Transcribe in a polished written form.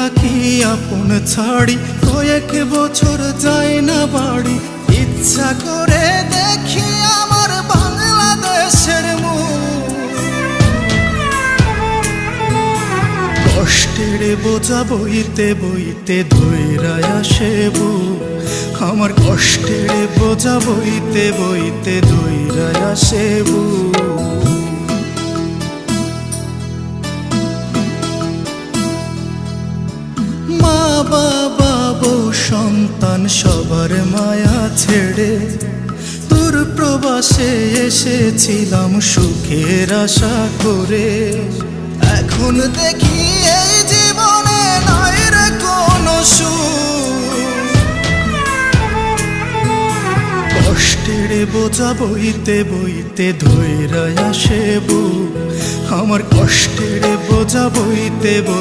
থাকি আপন ছাড়ি, কয়েক বছর যায় না বাড়ি। ইচ্ছা করে দেখি আমার বাংলাদেশের মুখ, কষ্টের বোঝা বইতে বইতে ধইরা আসে বুক। আমার কষ্টের বোঝা বইতে বইতে ধইরা আসে বুক। মা বাবা বউ সন্তান সবার মায়া ছেড়ে দূর প্রবাসে এসেছিলাম সুখের আশা করে। এখন দেখি এই জীবনে নাই রে কোনো সুখ, কষ্টের বোঝা বইতে বইতে ধইরা আসে বুক। আমার কষ্টের বোঝা বইতে